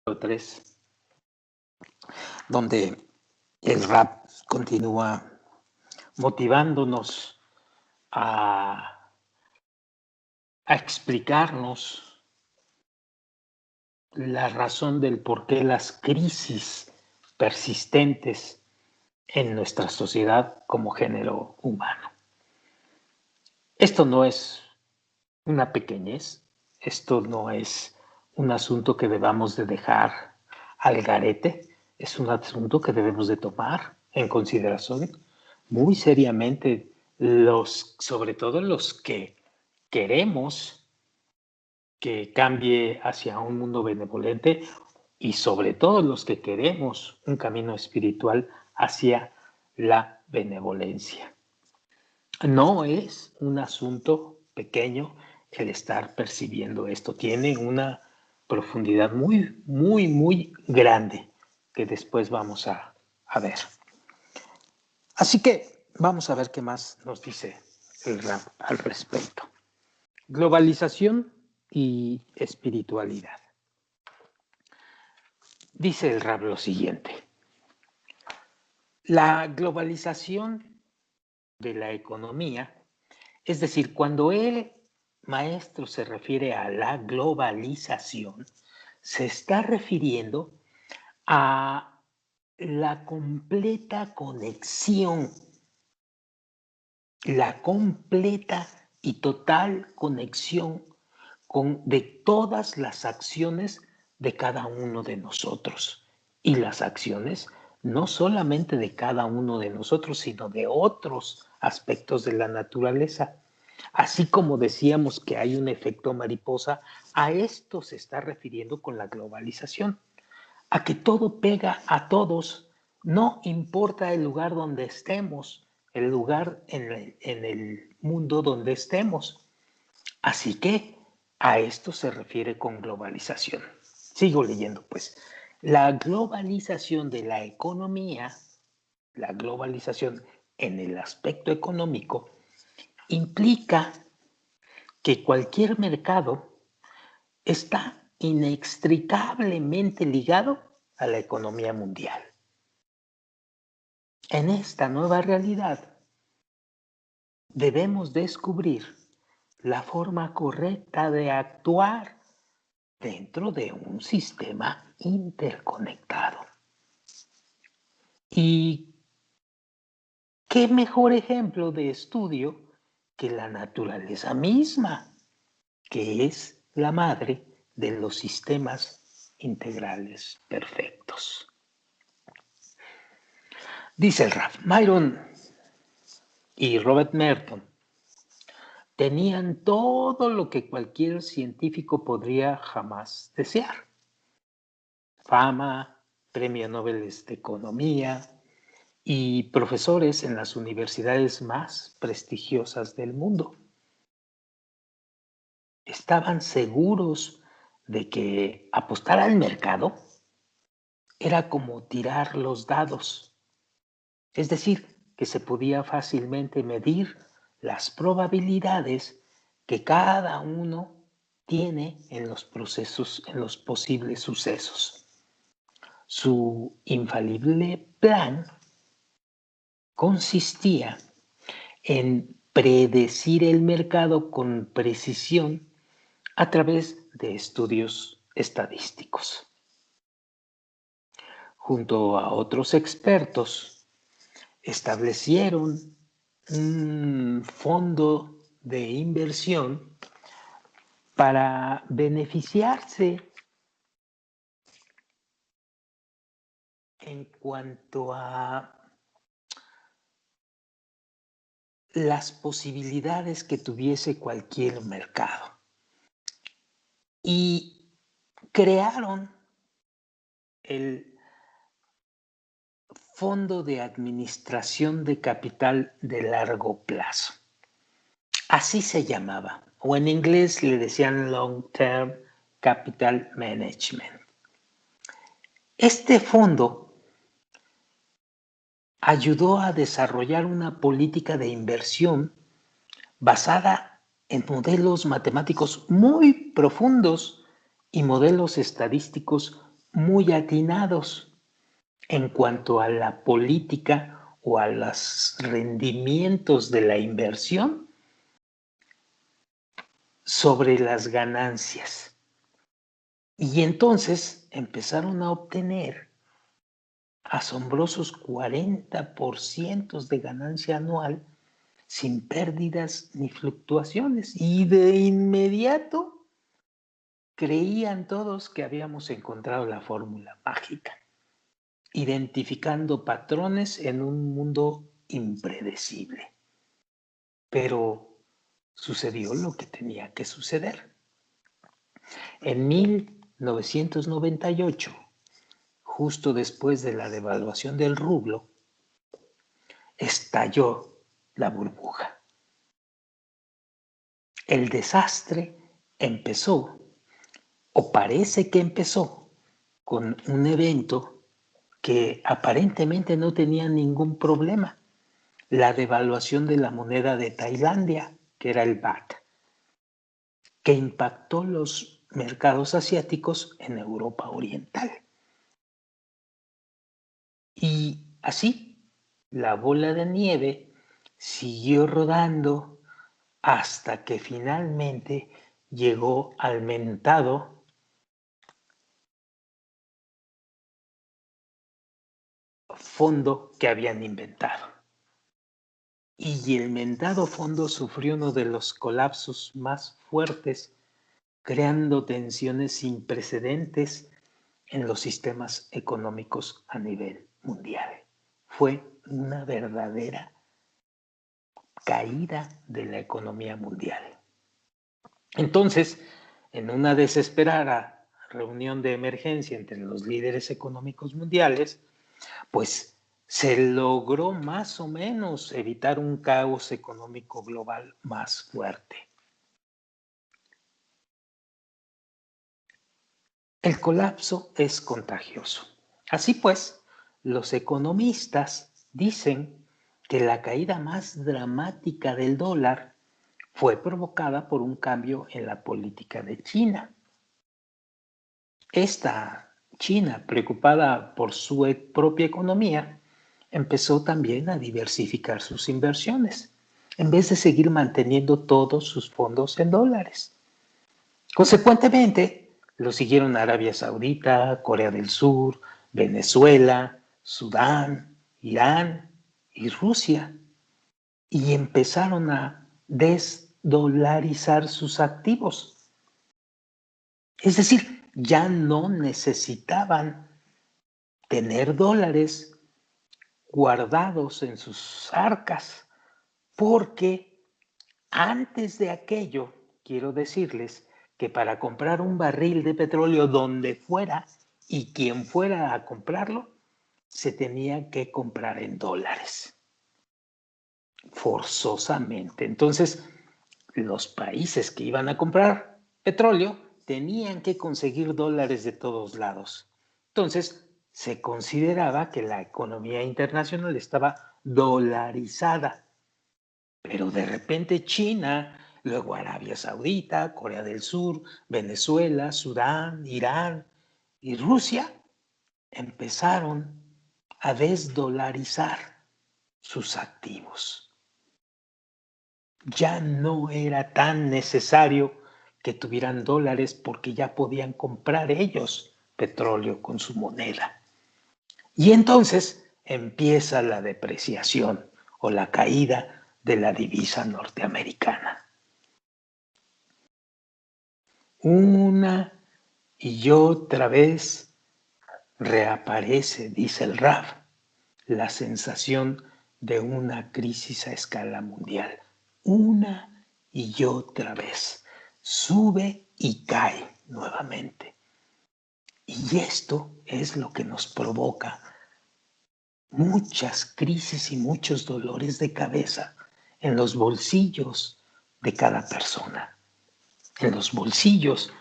3, donde el rap continúa motivándonos a explicarnos la razón del por qué las crisis persistentes en nuestra sociedad como género humano. Esto no es una pequeñez, esto no es un asunto que debamos de dejar al garete, es un asunto que debemos de tomar en consideración muy seriamente, sobre todo los que queremos que cambie hacia un mundo benevolente y sobre todo los que queremos un camino espiritual hacia la benevolencia. No es un asunto pequeño el estar percibiendo esto. Tiene una profundidad muy grande que después vamos a ver. Así que vamos a ver qué más nos dice el rap al respecto. Globalización y espiritualidad. Dice el rap lo siguiente. La globalización de la economía, es decir, cuando el maestro se refiere a la globalización, se está refiriendo a la completa conexión, la completa y total conexión de todas las acciones de cada uno de nosotros. Y las acciones no solamente de cada uno de nosotros, sino de otros aspectos de la naturaleza. Así como decíamos que hay un efecto mariposa, a esto se está refiriendo con la globalización, a que todo pega a todos, no importa el lugar donde estemos, el lugar en el mundo donde estemos. Así que a esto se refiere con globalización. Sigo leyendo, pues. La globalización de la economía, la globalización en el aspecto económico, implica que cualquier mercado está inextricablemente ligado a la economía mundial. En esta nueva realidad debemos descubrir la forma correcta de actuar dentro de un sistema interconectado. ¿Y qué mejor ejemplo de estudio que la naturaleza misma, que es la madre de los sistemas integrales perfectos? Dice el Ralph Myron y Robert Merton tenían todo lo que cualquier científico podría jamás desear. Fama, premio Nobel de Economía y profesores en las universidades más prestigiosas del mundo. Estaban seguros de que apostar al mercado era como tirar los dados, es decir, que se podía fácilmente medir las probabilidades que cada uno tiene en los procesos, en los posibles sucesos. Su infalible plan consistía en predecir el mercado con precisión a través de estudios estadísticos. Junto a otros expertos, establecieron un fondo de inversión para beneficiarse en cuanto a las posibilidades que tuviese cualquier mercado. Y crearon el Fondo de Administración de Capital de Largo Plazo. Así se llamaba, o en inglés le decían Long Term Capital Management. Este fondo ayudó a desarrollar una política de inversión basada en modelos matemáticos muy profundos y modelos estadísticos muy atinados en cuanto a la política o a los rendimientos de la inversión sobre las ganancias. Y entonces empezaron a obtener asombrosos 40% de ganancia anual sin pérdidas ni fluctuaciones. Y de inmediato creían todos que habíamos encontrado la fórmula mágica, identificando patrones en un mundo impredecible. Pero sucedió lo que tenía que suceder. En 1998, justo después de la devaluación del rublo, estalló la burbuja. El desastre empezó, o parece que empezó, con un evento que aparentemente no tenía ningún problema: la devaluación de la moneda de Tailandia, que era el baht, que impactó los mercados asiáticos en Europa Oriental. Y así, la bola de nieve siguió rodando hasta que finalmente llegó al mentado fondo que habían inventado. Y el mentado fondo sufrió uno de los colapsos más fuertes, creando tensiones sin precedentes en los sistemas económicos a nivel mundial. Fue una verdadera caída de la economía mundial. Entonces, en una desesperada reunión de emergencia entre los líderes económicos mundiales, pues se logró más o menos evitar un caos económico global más fuerte. El colapso es contagioso. Así pues, los economistas dicen que la caída más dramática del dólar fue provocada por un cambio en la política de China. Esta China, preocupada por su propia economía, empezó también a diversificar sus inversiones, en vez de seguir manteniendo todos sus fondos en dólares. Consecuentemente, lo siguieron Arabia Saudita, Corea del Sur, Venezuela, Sudán, Irán y Rusia, y empezaron a desdolarizar sus activos. Es decir, ya no necesitaban tener dólares guardados en sus arcas, porque antes de aquello, quiero decirles que para comprar un barril de petróleo donde fuera y quien fuera a comprarlo, se tenía que comprar en dólares, forzosamente. Entonces, los países que iban a comprar petróleo tenían que conseguir dólares de todos lados. Entonces, se consideraba que la economía internacional estaba dolarizada. Pero de repente China, luego Arabia Saudita, Corea del Sur, Venezuela, Sudán, Irán y Rusia empezaron a desdolarizar sus activos. Ya no era tan necesario que tuvieran dólares porque ya podían comprar ellos petróleo con su moneda. Y entonces empieza la depreciación o la caída de la divisa norteamericana. Una y otra vez reaparece, dice el RAF, la sensación de una crisis a escala mundial. Una y otra vez. Sube y cae nuevamente. Y esto es lo que nos provoca muchas crisis y muchos dolores de cabeza en los bolsillos de cada persona. En los bolsillos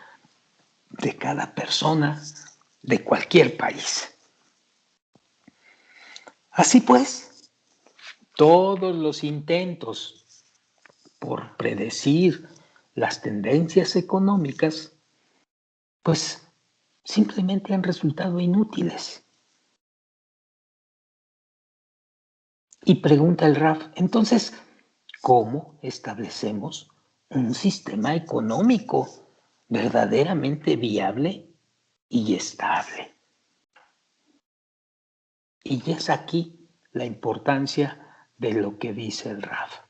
de cada persona de cualquier país. Así pues, todos los intentos por predecir las tendencias económicas, pues simplemente han resultado inútiles. Y pregunta el Raf, entonces, ¿cómo establecemos un sistema económico verdaderamente viable y estable? Y es aquí la importancia de lo que dice el Raf.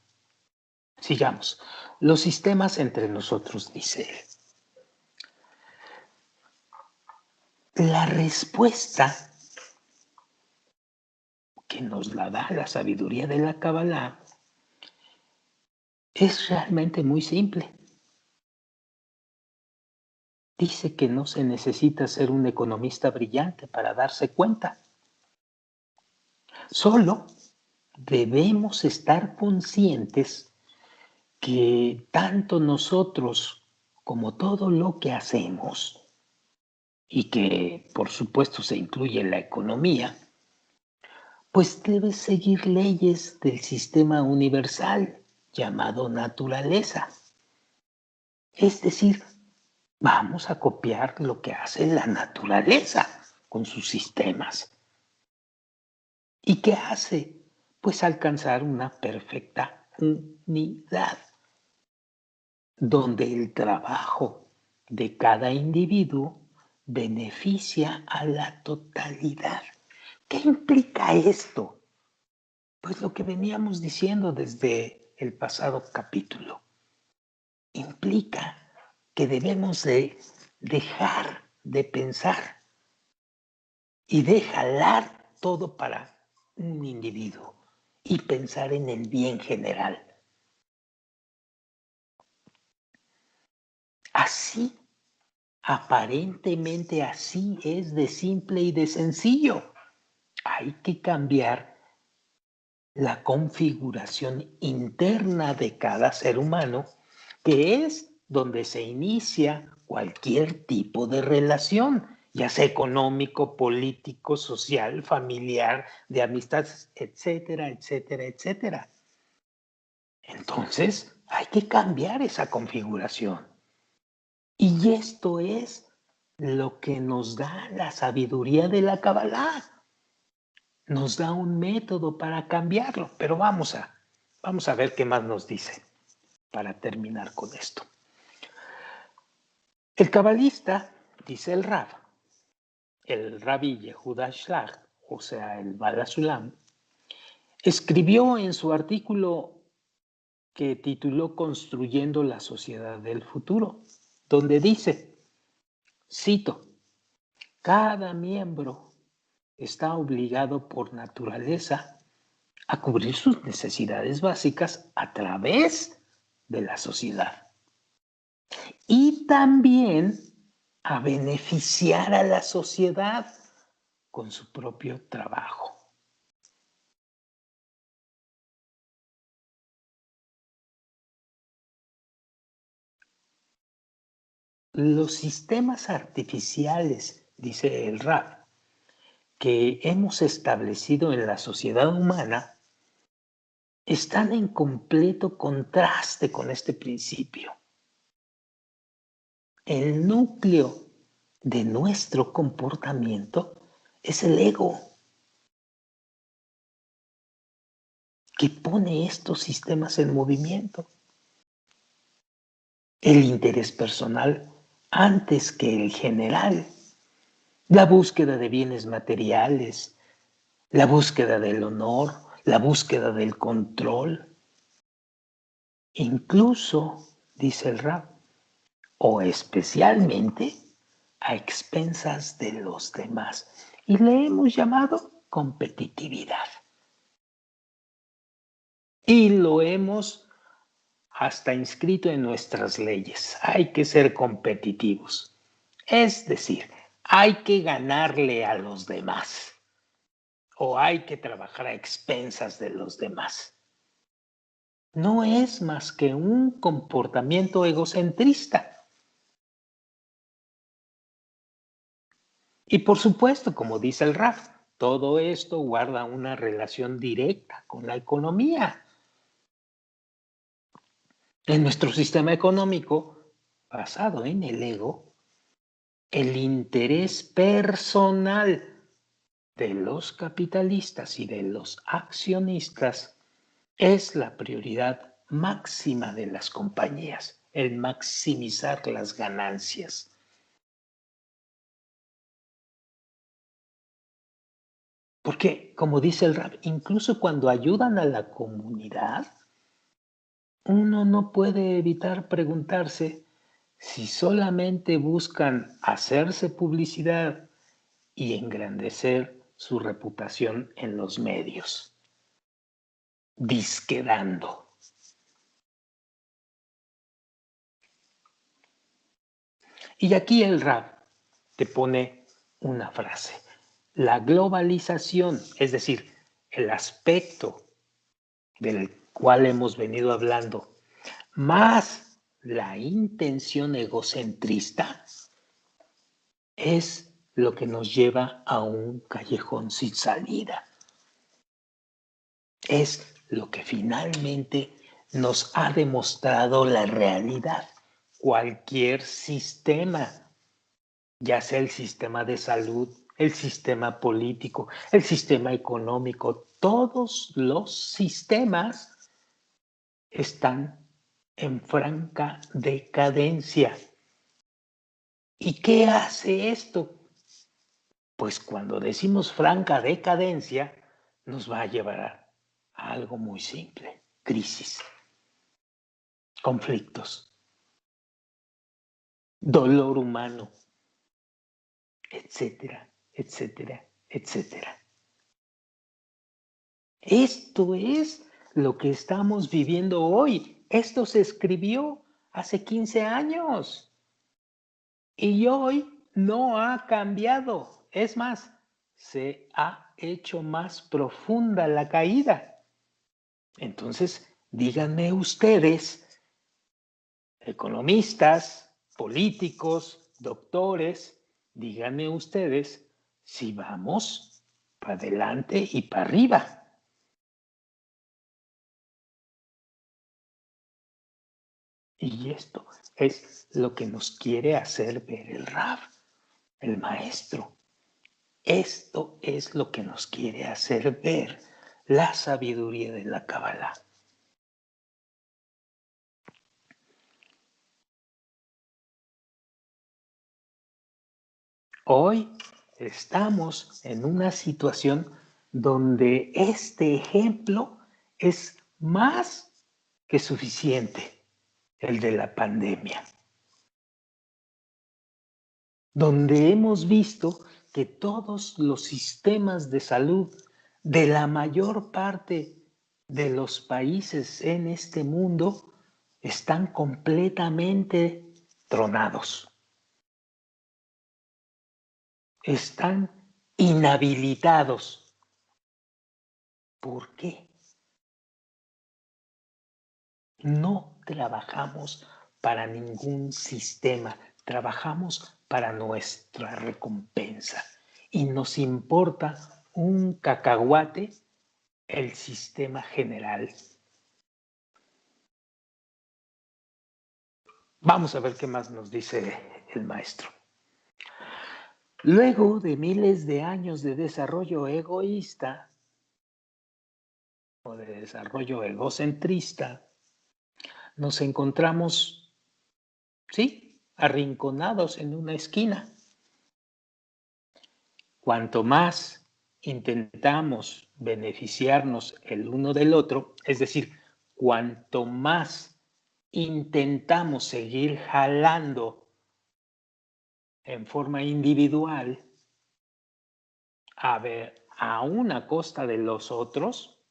Sigamos. Los sistemas entre nosotros, dice él. La respuesta que nos la da la sabiduría de la Kabbalah es realmente muy simple. Dice que no se necesita ser un economista brillante para darse cuenta. Solo debemos estar conscientes que tanto nosotros como todo lo que hacemos, y que por supuesto se incluye en la economía, pues debe seguir leyes del sistema universal llamado naturaleza. Es decir, vamos a copiar lo que hace la naturaleza con sus sistemas. ¿Y qué hace? Pues alcanzar una perfecta unidad, donde el trabajo de cada individuo beneficia a la totalidad. ¿Qué implica esto? Pues lo que veníamos diciendo desde el pasado capítulo. Implica que debemos de dejar de pensar y de jalar todo para un individuo y pensar en el bien general. Así, aparentemente así es de simple y de sencillo. Hay que cambiar la configuración interna de cada ser humano, que es donde se inicia cualquier tipo de relación, ya sea económico, político, social, familiar, de amistades, etcétera, etcétera, etcétera. Entonces, hay que cambiar esa configuración. Y esto es lo que nos da la sabiduría de la Kabbalah. Nos da un método para cambiarlo, pero vamos a ver qué más nos dice para terminar con esto. El cabalista, dice el Rabbi Yehuda Shlag, o sea, el Bala Sulam, escribió en su artículo que tituló Construyendo la sociedad del futuro, donde dice, cito, cada miembro está obligado por naturaleza a cubrir sus necesidades básicas a través de la sociedad y también a beneficiar a la sociedad con su propio trabajo. Los sistemas artificiales, dice el Rab, que hemos establecido en la sociedad humana están en completo contraste con este principio. El núcleo de nuestro comportamiento es el ego, que pone estos sistemas en movimiento. El interés personal antes que el general, la búsqueda de bienes materiales, la búsqueda del honor, la búsqueda del control, incluso, dice el Rab, o especialmente a expensas de los demás. Y le hemos llamado competitividad. Y lo hemos hasta inscrito en nuestras leyes. Hay que ser competitivos. Es decir, hay que ganarle a los demás o hay que trabajar a expensas de los demás. No es más que un comportamiento egocentrista. Y por supuesto, como dice el RAF, todo esto guarda una relación directa con la economía. En nuestro sistema económico, basado en el ego, el interés personal de los capitalistas y de los accionistas es la prioridad máxima de las compañías, el maximizar las ganancias. Porque, como dice el rap, incluso cuando ayudan a la comunidad, uno no puede evitar preguntarse si solamente buscan hacerse publicidad y engrandecer su reputación en los medios, disquedando. Y aquí el rap te pone una frase. La globalización, es decir, el aspecto del cual hemos venido hablando, más la intención egocentrista, es lo que nos lleva a un callejón sin salida. Es lo que finalmente nos ha demostrado la realidad. Cualquier sistema, ya sea el sistema de salud, el sistema político, el sistema económico, todos los sistemas están en franca decadencia. ¿Y qué hace esto? Pues cuando decimos franca decadencia, nos va a llevar a algo muy simple: crisis, conflictos, dolor humano, etcétera, etcétera, etcétera. Esto es lo que estamos viviendo hoy. Esto se escribió hace 15 años y hoy no ha cambiado. Es más, se ha hecho más profunda la caída. Entonces, díganme ustedes, economistas, políticos, doctores, díganme ustedes si vamos para adelante y para arriba. Y esto es lo que nos quiere hacer ver el Rab, el maestro. Esto es lo que nos quiere hacer ver la sabiduría de la Kabbalah. Hoy estamos en una situación donde este ejemplo es más que suficiente, el de la pandemia, donde hemos visto que todos los sistemas de salud de la mayor parte de los países en este mundo están completamente tronados, están inhabilitados. ¿Por qué? No trabajamos para ningún sistema, trabajamos para nuestra recompensa y nos importa un cacahuate el sistema general. Vamos a ver qué más nos dice el maestro. Luego de miles de años de desarrollo egoísta o de desarrollo egocentrista, nos encontramos, sí, arrinconados en una esquina. Cuanto más intentamos beneficiarnos el uno del otro, es decir, cuanto más intentamos seguir jalando en forma individual, a ver, a una costa de los otros,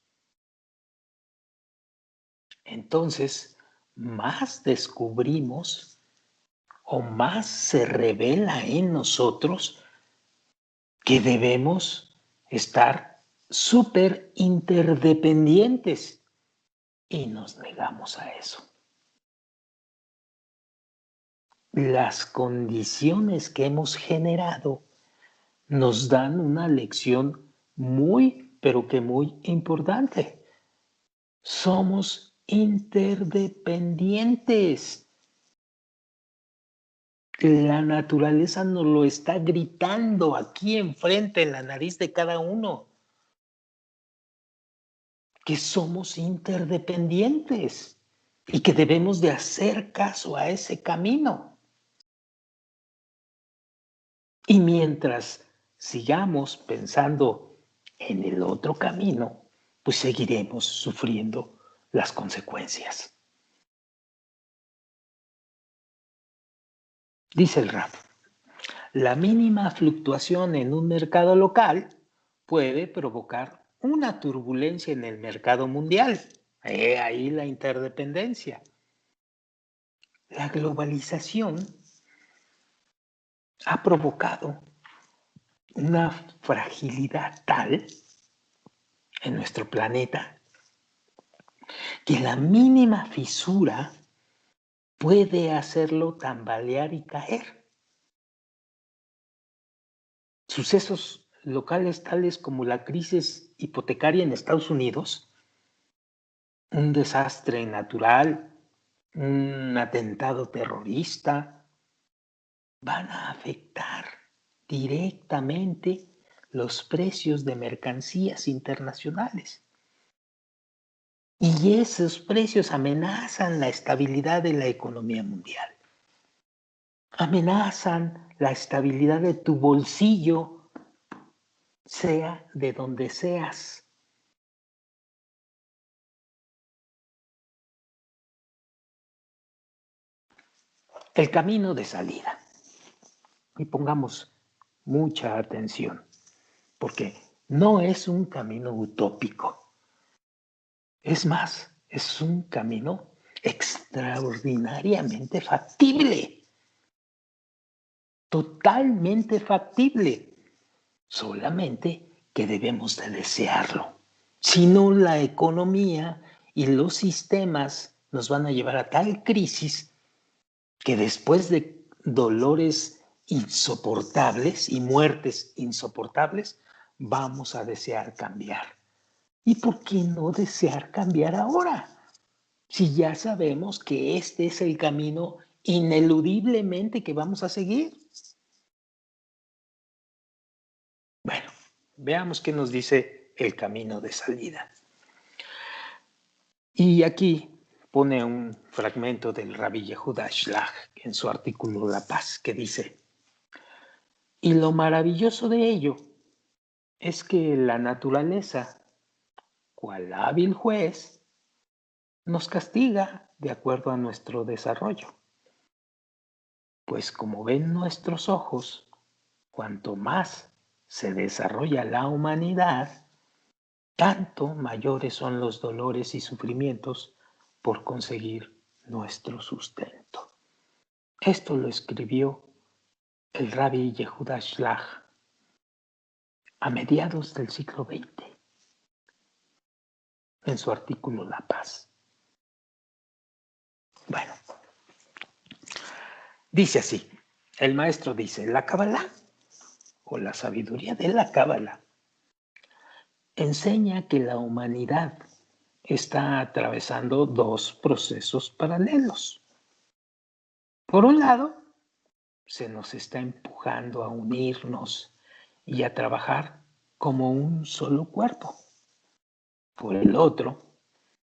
entonces más descubrimos o más se revela en nosotros que debemos estar súper interdependientes y nos negamos a eso. Las condiciones que hemos generado nos dan una lección muy, pero que muy importante. Somos interdependientes. La naturaleza nos lo está gritando aquí enfrente, en la nariz de cada uno, que somos interdependientes y que debemos de hacer caso a ese camino. Y mientras sigamos pensando en el otro camino, pues seguiremos sufriendo las consecuencias. Dice el RAF, la mínima fluctuación en un mercado local puede provocar una turbulencia en el mercado mundial. Ahí la interdependencia. La globalización ha provocado una fragilidad tal en nuestro planeta que la mínima fisura puede hacerlo tambalear y caer. Sucesos locales tales como la crisis hipotecaria en Estados Unidos, un desastre natural, un atentado terrorista, van a afectar directamente los precios de mercancías internacionales. Y esos precios amenazan la estabilidad de la economía mundial. Amenazan la estabilidad de tu bolsillo, sea de donde seas. El camino de salida. Y pongamos mucha atención, porque no es un camino utópico. Es más, es un camino extraordinariamente factible. Totalmente factible. Solamente que debemos de desearlo. Si no, la economía y los sistemas nos van a llevar a tal crisis que después de dolores insoportables y muertes insoportables, vamos a desear cambiar. ¿Y por qué no desear cambiar ahora? Si ya sabemos que este es el camino ineludiblemente que vamos a seguir. Bueno, veamos qué nos dice el camino de salida. Y aquí pone un fragmento del Rabbi Yehuda Shlach en su artículo La Paz, que dice, y lo maravilloso de ello es que la naturaleza, cual hábil juez, nos castiga de acuerdo a nuestro desarrollo. Pues como ven nuestros ojos, cuanto más se desarrolla la humanidad, tanto mayores son los dolores y sufrimientos por conseguir nuestro sustento. Esto lo escribió el Rabbi Yehuda Shlach a mediados del siglo XX en su artículo La Paz. Bueno, dice así, el maestro dice, la Kabbalah o la sabiduría de la Kabbalah enseña que la humanidad está atravesando dos procesos paralelos. Por un lado, se nos está empujando a unirnos y a trabajar como un solo cuerpo. Por el otro,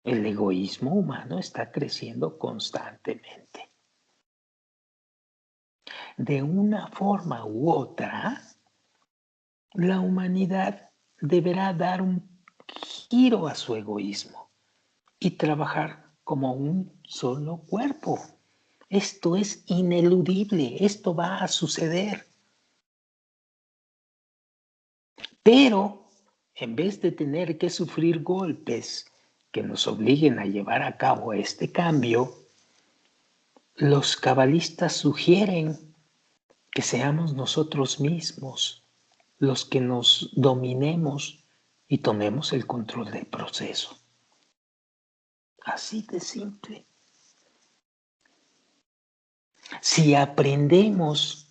el egoísmo humano está creciendo constantemente. De una forma u otra, la humanidad deberá dar un giro a su egoísmo y trabajar como un solo cuerpo. Esto es ineludible, esto va a suceder. Pero en vez de tener que sufrir golpes que nos obliguen a llevar a cabo este cambio, los cabalistas sugieren que seamos nosotros mismos los que nos dominemos y tomemos el control del proceso. Así de simple. Si aprendemos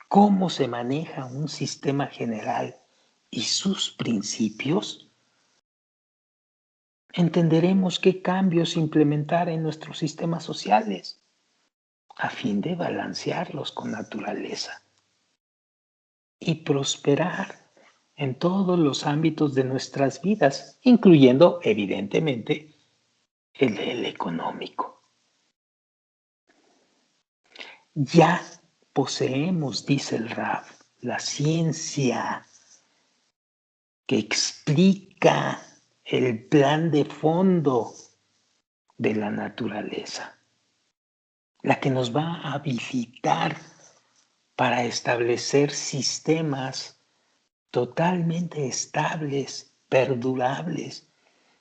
cómo se maneja un sistema general y sus principios, entenderemos qué cambios implementar en nuestros sistemas sociales. a fin de balancearlos con naturaleza y prosperar en todos los ámbitos de nuestras vidas, incluyendo, evidentemente, el económico. Ya poseemos, dice el Rab, la ciencia que explica el plan de fondo de la naturaleza, la que nos va a habilitar para establecer sistemas totalmente estables, perdurables,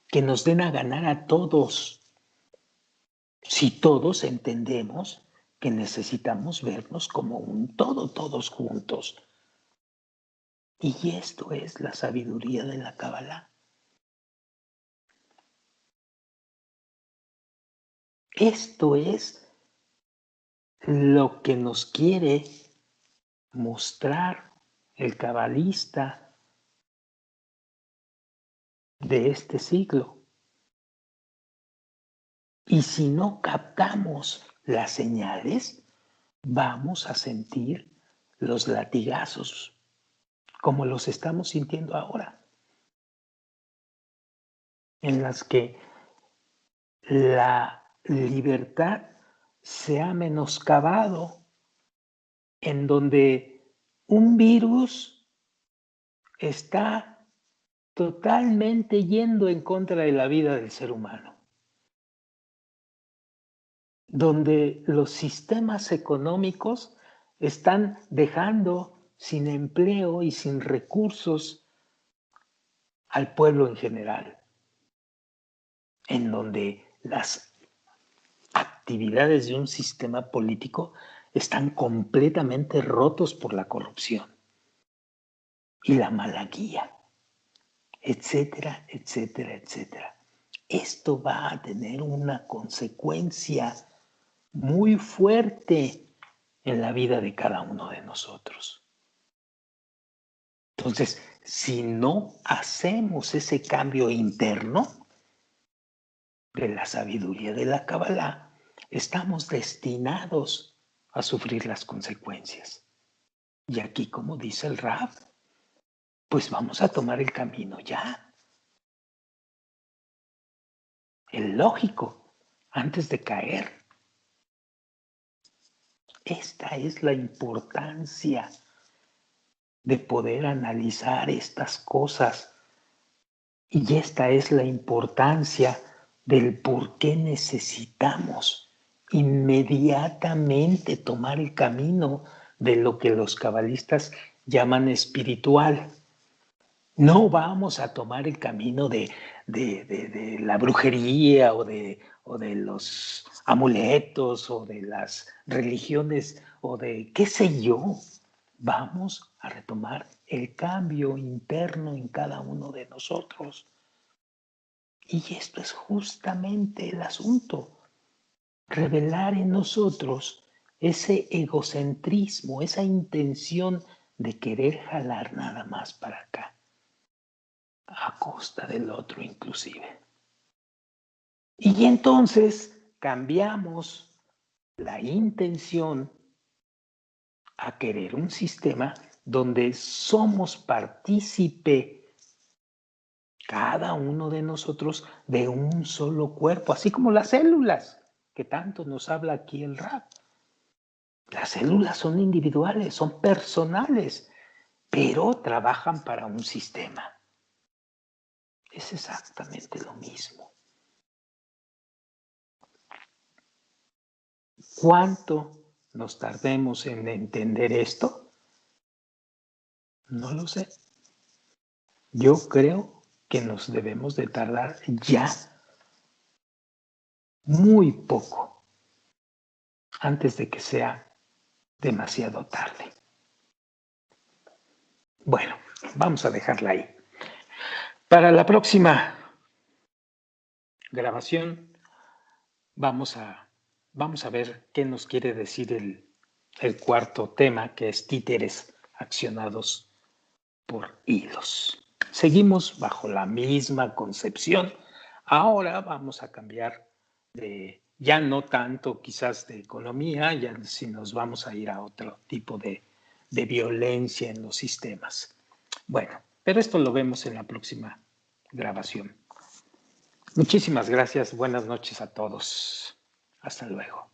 que nos den a ganar a todos, si todos entendemos que necesitamos vernos como un todo, todos juntos. Y esto es la sabiduría de la Kabbalah. Esto es lo que nos quiere mostrar el cabalista de este siglo. Y si no captamos las señales, vamos a sentir los latigazos como los estamos sintiendo ahora, en las que la libertad se ha menoscabado, en donde un virus está totalmente yendo en contra de la vida del ser humano, donde los sistemas económicos están dejando sin empleo y sin recursos al pueblo en general, en donde las actividades de un sistema político están completamente rotos por la corrupción y la mala guía, etcétera, etcétera, etcétera. Esto va a tener una consecuencia muy fuerte en la vida de cada uno de nosotros. Entonces, si no hacemos ese cambio interno de la sabiduría de la Kabbalah, estamos destinados a sufrir las consecuencias. Y aquí, como dice el Rab, pues vamos a tomar el camino ya, el lógico, antes de caer. Esta es la importancia de poder analizar estas cosas. Y esta es la importancia del por qué necesitamos inmediatamente tomar el camino de lo que los cabalistas llaman espiritual. No vamos a tomar el camino de la brujería o de los amuletos o de las religiones o de qué sé yo. Vamos a retomar el cambio interno en cada uno de nosotros. Y esto es justamente el asunto. Revelar en nosotros ese egocentrismo, esa intención de querer jalar nada más para acá, a costa del otro inclusive. Y entonces cambiamos la intención a querer un sistema donde somos partícipe cada uno de nosotros de un solo cuerpo, así como las células, que tanto nos habla aquí el Rab. Las células son individuales, son personales, pero trabajan para un sistema. Es exactamente lo mismo. ¿Cuánto nos tardemos en entender esto? No lo sé. Yo creo que nos debemos de tardar ya muy poco antes de que sea demasiado tarde. Bueno, vamos a dejarla ahí. Para la próxima grabación vamos a ver qué nos quiere decir el cuarto tema, que es títeres accionados por hilos. Seguimos bajo la misma concepción. Ahora vamos a cambiar de ya no tanto quizás de economía, ya si nos vamos a ir a otro tipo de violencia en los sistemas. Bueno, pero esto lo vemos en la próxima grabación. Muchísimas gracias, buenas noches a todos. Hasta luego.